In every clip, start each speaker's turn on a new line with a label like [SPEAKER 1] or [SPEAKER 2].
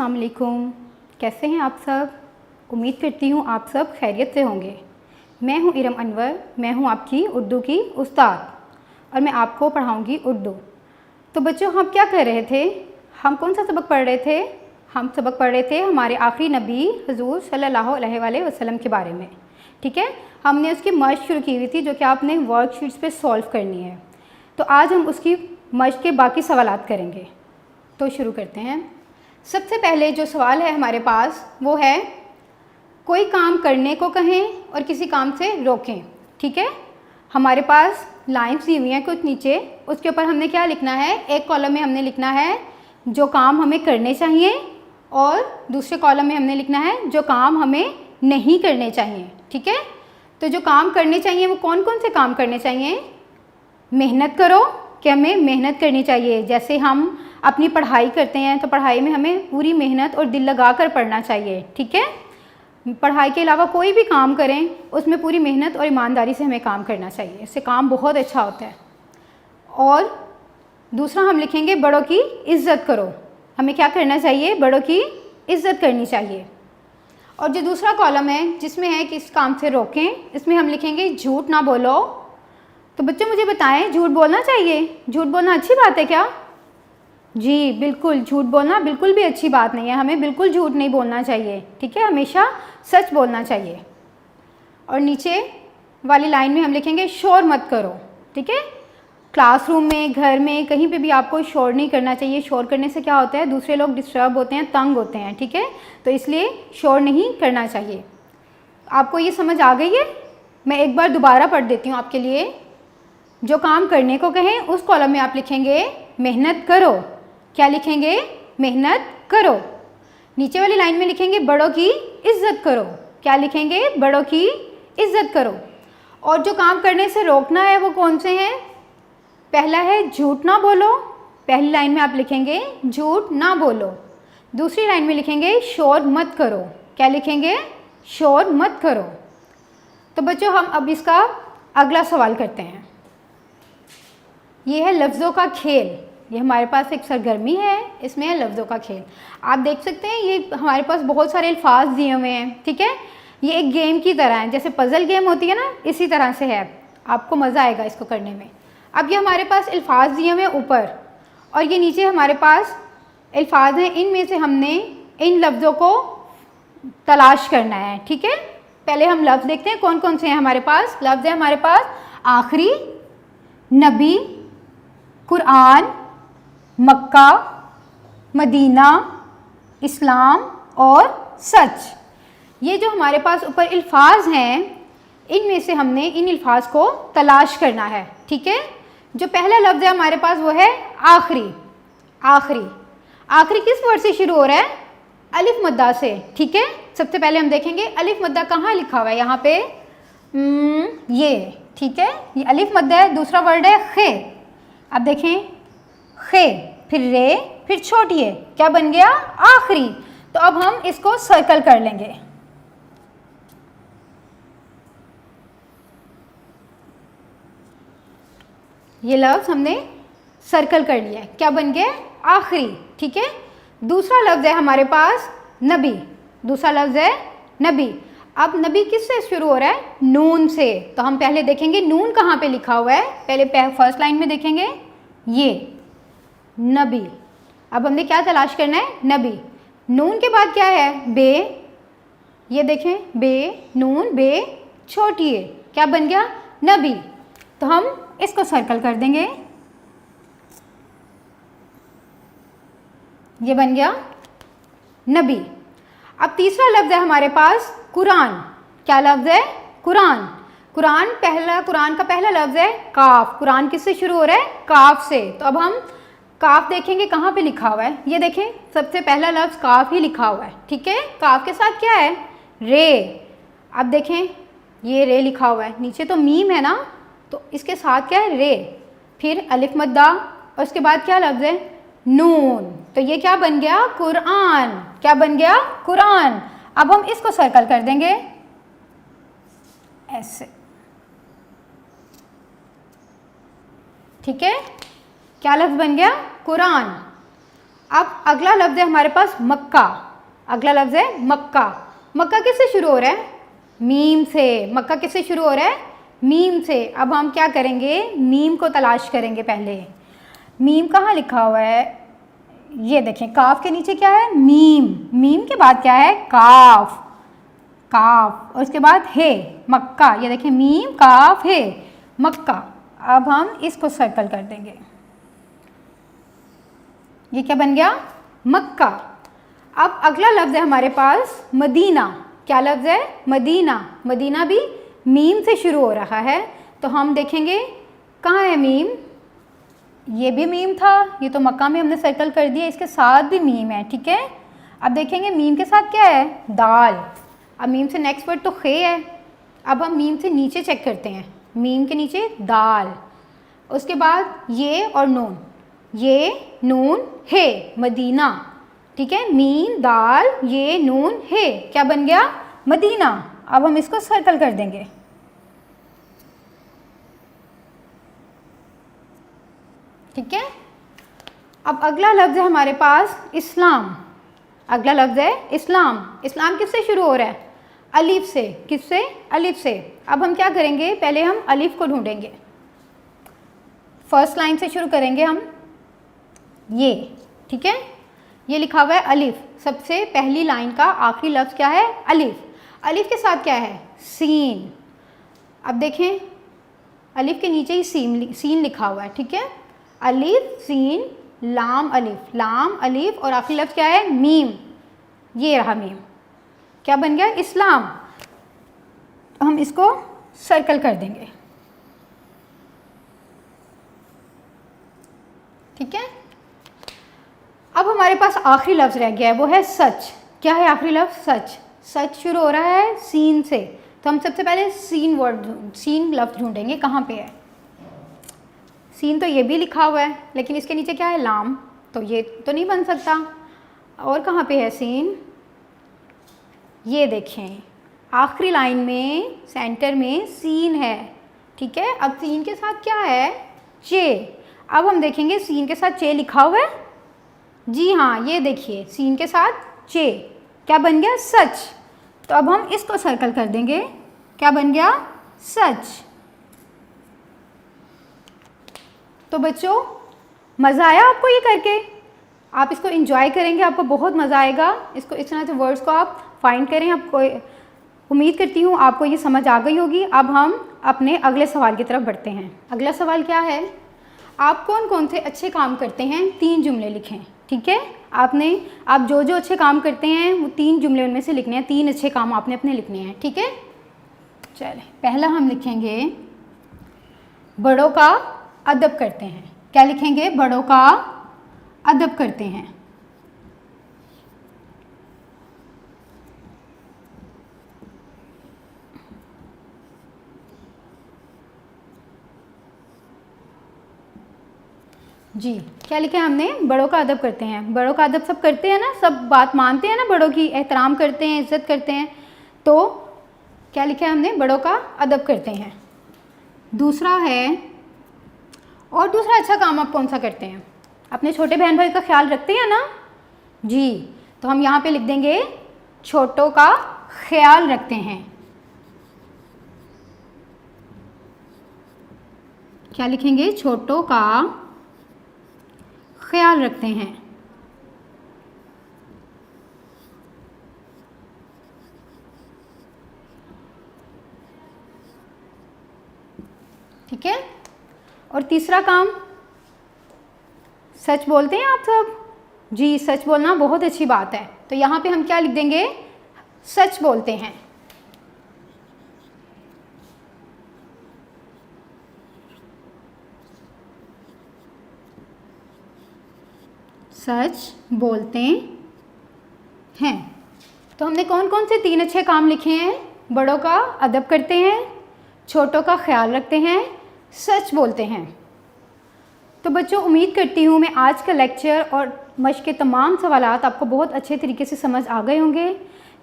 [SPEAKER 1] अस्सलाम वालेकुम। कैसे हैं आप सब? उम्मीद करती हूँ आप सब खैरियत से होंगे। मैं हूँ इरम अनवर, मैं हूँ आपकी उर्दू की उस्ताद और मैं आपको पढ़ाऊँगी उर्दू। तो बच्चों, हम क्या कर रहे थे? हम कौन सा सबक पढ़ रहे थे? हम सबक पढ़ रहे थे हमारे आखिरी नबी हुज़ूर सल्लल्लाहु अलैहि वसल्लम के बारे में। ठीक है, हमने उसकी मश्क शुरू की हुई थी जो कि आपने वर्कशीट्स पे सॉल्व करनी है। तो आज हम उसकी मश्क के बाकी सवालात करेंगे। तो शुरू करते हैं। सबसे पहले जो सवाल है हमारे पास वो है, कोई काम करने को कहें और किसी काम से रोकें। ठीक है, हमारे पास लाइन्स दी हुई हैं कुछ नीचे, उसके ऊपर हमने क्या लिखना है? एक कॉलम में हमने लिखना है जो काम हमें करने चाहिए और दूसरे कॉलम में हमने लिखना है जो काम हमें नहीं करने चाहिए। ठीक है, तो जो काम करने चाहिए वो कौन कौन से काम करने चाहिए? मेहनत करो, कि हमें मेहनत करनी चाहिए। जैसे हम अपनी पढ़ाई करते हैं तो पढ़ाई में हमें पूरी मेहनत और दिल लगा कर पढ़ना चाहिए। ठीक है, पढ़ाई के अलावा कोई भी काम करें उसमें पूरी मेहनत और ईमानदारी से हमें काम करना चाहिए, इससे काम बहुत अच्छा होता है। और दूसरा हम लिखेंगे बड़ों की इज़्ज़त करो। हमें क्या करना चाहिए? बड़ों की इज़्ज़त करनी चाहिए। और जो दूसरा कॉलम है जिसमें है कि इस काम से रोकें, इसमें हम लिखेंगे झूठ ना बोलो। तो बच्चों मुझे बताएं, झूठ बोलना चाहिए? झूठ बोलना अच्छी बात है क्या? जी बिल्कुल, झूठ बोलना बिल्कुल भी अच्छी बात नहीं है, हमें बिल्कुल झूठ नहीं बोलना चाहिए। ठीक है, हमेशा सच बोलना चाहिए। और नीचे वाली लाइन में हम लिखेंगे शोर मत करो। ठीक है, क्लासरूम में, घर में, कहीं पे भी आपको शोर नहीं करना चाहिए। शोर करने से क्या होता है? दूसरे लोग डिस्टर्ब होते हैं, तंग होते हैं। ठीक है, तो इसलिए शोर नहीं करना चाहिए। आपको ये समझ आ गई है? मैं एक बार दोबारा पढ़ देती हूँ आपके लिए। जो काम करने को कहें उस कॉलम में आप लिखेंगे मेहनत करो। क्या लिखेंगे? मेहनत करो। नीचे वाली लाइन में लिखेंगे बड़ों की इज्जत करो। क्या लिखेंगे? बड़ों की इज्जत करो। और जो काम करने से रोकना है वो कौन से हैं? पहला है झूठ ना बोलो। पहली लाइन में आप लिखेंगे झूठ ना बोलो। दूसरी लाइन में लिखेंगे शोर मत करो। क्या लिखेंगे? शोर मत करो। तो बच्चों, हम अब इसका अगला सवाल करते हैं। ये है लफ्ज़ों का खेल। ये हमारे पास एक सरगर्मी है, इसमें है लफ्ज़ों का खेल। आप देख सकते हैं ये हमारे पास बहुत सारे अल्फाज दिए हुए हैं। ठीक है, ये एक गेम की तरह है, जैसे पज़ल गेम होती है ना, इसी तरह से है। आपको मज़ा आएगा इसको करने में। अब ये हमारे पास अल्फाज दिए हुए हैं ऊपर और ये नीचे हमारे पास अल्फाज हैं। इनमें से हमने इन लफ्ज़ों को तलाश करना है। ठीक है, पहले हम लफ्ज़ देखते हैं कौन कौन से हैं हमारे पास। लफ्ज़ है हमारे पास आखिरी, नबी, कुरान, मक्का, मदीना, इस्लाम और सच। ये जो हमारे पास ऊपर अल्फाज हैं, इनमें से हमने इन अल्फाज को तलाश करना है। ठीक है, जो पहला लफ्ज़ है हमारे पास वो है आखिरी। आखिरी, आखिरी किस वर्ड से शुरू हो रहा है? अलिफ मद्दा से। ठीक है, सबसे पहले हम देखेंगे अलिफ मद्दा कहाँ लिखा हुआ है। यहाँ पे ये, ठीक है, ये अलिफ मद्दा है। दूसरा वर्ड है खे। अब देखें, खे, फिर रे, फिर छोटी है, क्या बन गया? आखिरी। तो अब हम इसको सर्कल कर लेंगे। ये लफ्ज़ हमने सर्कल कर लिया है, क्या बन गया? आखिरी। ठीक है, दूसरा लफ्ज़ है हमारे पास नबी। दूसरा लफ्ज़ है नबी। अब नबी किससे शुरू हो रहा है? नून से। तो हम पहले देखेंगे नून कहाँ पे लिखा हुआ है। पहले फर्स्ट लाइन में देखेंगे ये नबी। अब हमने क्या तलाश करना है? नबी। नून के बाद क्या है? बे। ये देखें, बे, नून, बे, छोटी है, क्या बन गया? नबी। तो हम इसको सर्कल कर देंगे। ये बन गया नबी। अब तीसरा लफ्ज़ है हमारे पास कुरान। क्या लफ्ज़ है? कुरान। कुरान का पहला लफ्ज़ है काफ। कुरान किससे शुरू हो रहा है? काफ से। तो अब हम काफ देखेंगे कहाँ पे लिखा हुआ है। ये देखें, सबसे पहला लफ्ज़ काफ ही लिखा हुआ है। ठीक है, काफ के साथ क्या है? रे। अब देखें, ये रे लिखा हुआ है, नीचे तो मीम है ना, तो इसके साथ क्या है? रे, फिर अलिफ मद्दा और उसके बाद क्या लफ्ज़ है? नून। तो ये क्या बन गया? कुरान। क्या बन गया? कुरान। अब हम इसको सर्कल कर देंगे ऐसे। ठीक है, क्या लफ्ज़ बन गया? कुरान। अब अगला लफ्ज़ है हमारे पास मक्का। अगला लफ्ज़ है मक्का। मक्का किससे शुरू हो रहा है? मीम से। मक्का किससे शुरू हो रहा है? मीम से। अब हम क्या करेंगे? मीम को तलाश करेंगे पहले। मीम कहाँ लिखा हुआ है? ये देखें, काफ के नीचे क्या है? मीम। मीम के बाद क्या है? काफ। काफ और उसके बाद हे, मक्का। ये देखें, मीम काफ हे, मक्का। अब हम इसको सर्कल कर देंगे। ये क्या बन गया? मक्का। अब अगला लफ्ज़ है हमारे पास मदीना। क्या लफ्ज़ है? मदीना। मदीना भी मीम से शुरू हो रहा है, तो हम देखेंगे कहाँ है मीम? ये भी मीम था, ये तो मक्का में हमने सर्कल कर दिया, इसके साथ भी मीम है, ठीक है। अब देखेंगे मीम के साथ क्या है? दाल। अब मीम से नेक्स्ट वर्ड तो खे है। अब हम मीम से नीचे चेक करते हैं, मीम के नीचे दाल, उसके बाद ये और नून, ये नून हे, मदीना, ठीक है। मीम दाल ये नून हे, क्या बन गया? मदीना। अब हम इसको सर्कल कर देंगे। ठीक है। अब अगला लफ्ज़ है हमारे पास इस्लाम। अगला लफ्ज़ है इस्लाम। इस्लाम किससे शुरू हो रहा है? अलिफ से। किससे? अलिफ से। अब हम क्या करेंगे? पहले हम अलिफ को ढूंढेंगे। फर्स्ट लाइन से शुरू करेंगे हम, ये, ठीक है। ये लिखा हुआ है अलिफ। सबसे पहली लाइन का आखिरी लफ्ज़ क्या है? अलिफ। अलिफ के साथ क्या है? सीन। अब देखें, अलिफ के नीचे ही सीन लिखा हुआ है, ठीक है। अलिफ सीन लाम अलिफ, लाम अलिफ और आखिरी लफ्ज़ क्या है? मीम। ये रहा मीम, क्या बन गया? इस्लाम। हम इसको सर्कल कर देंगे, ठीक है। अब हमारे पास आखिरी लफ्ज़ रह गया है, वो है सच। क्या है आखिरी लफ्ज़? सच। सच शुरू हो रहा है सीन से, तो हम सबसे पहले सीन लफ्ज़ ढूंढेंगे, कहाँ पे है? सीन तो ये भी लिखा हुआ है, लेकिन इसके नीचे क्या है? लाम, तो ये तो नहीं बन सकता। और कहाँ पे है सीन? ये देखें, आखिरी लाइन में सेंटर में सीन है, ठीक है। अब सीन के साथ क्या है? चे। अब हम देखेंगे सीन के साथ चे लिखा हुआ है। जी हाँ, ये देखिए, सीन के साथ चे, क्या बन गया? सच। तो अब हम इसको सर्कल कर देंगे, क्या बन गया? सच। तो बच्चों, मज़ा आया आपको ये करके? आप इसको एंजॉय करेंगे, आपको बहुत मज़ा आएगा। इसको इस तरह से वर्ड्स को आप फाइंड करें। आपको उम्मीद करती हूँ आपको ये समझ आ गई होगी। अब हम अपने अगले सवाल की तरफ बढ़ते हैं। अगला सवाल क्या है? आप कौन कौन से अच्छे काम करते हैं? 3 जुमले लिखें, ठीक है। आप जो जो अच्छे काम करते हैं वो 3 जुमले उनमें से लिखने हैं। 3 अच्छे काम आपने अपने लिखने हैं, ठीक है। चलिए, पहला हम लिखेंगे बड़ों का अदब करते हैं। क्या लिखेंगे? बड़ों का अदब करते हैं। जी, क्या लिखा है हमने? बड़ों का अदब करते हैं। बड़ों का अदब सब करते हैं ना, सब बात मानते हैं ना, बड़ों की एहतराम करते हैं, इज्जत करते हैं। तो क्या लिखा है हमने? बड़ों का अदब करते हैं। दूसरा है, और दूसरा अच्छा काम आप कौन सा करते हैं? अपने छोटे बहन भाई का ख्याल रखते हैं ना? जी, तो हम यहाँ पे लिख देंगे छोटों का ख्याल रखते हैं। क्या लिखेंगे? छोटों का ख्याल रखते हैं। ठीक है। और तीसरा काम, सच बोलते हैं आप सब? जी, सच बोलना बहुत अच्छी बात है। तो यहाँ पे हम क्या लिख देंगे? सच बोलते हैं। सच बोलते हैं। तो हमने कौन कौन से 3 अच्छे काम लिखे हैं? बड़ों का अदब करते हैं, छोटों का ख्याल रखते हैं, सच बोलते हैं। तो बच्चों, उम्मीद करती हूँ मैं आज का लेक्चर और मश्क के तमाम सवालात आपको बहुत अच्छे तरीके से समझ आ गए होंगे।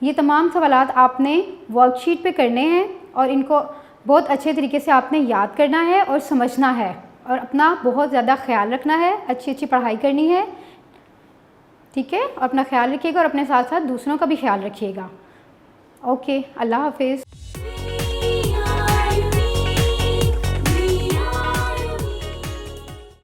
[SPEAKER 1] ये तमाम सवालात आपने वर्कशीट पे करने हैं और इनको बहुत अच्छे तरीके से आपने याद करना है और समझना है और अपना बहुत ज़्यादा ख्याल रखना है। अच्छी अच्छी पढ़ाई करनी है। ठीक है, अपना ख्याल रखिएगा और अपने साथ साथ दूसरों का भी ख्याल रखिएगा। ओके, अल्लाह हाफिज़।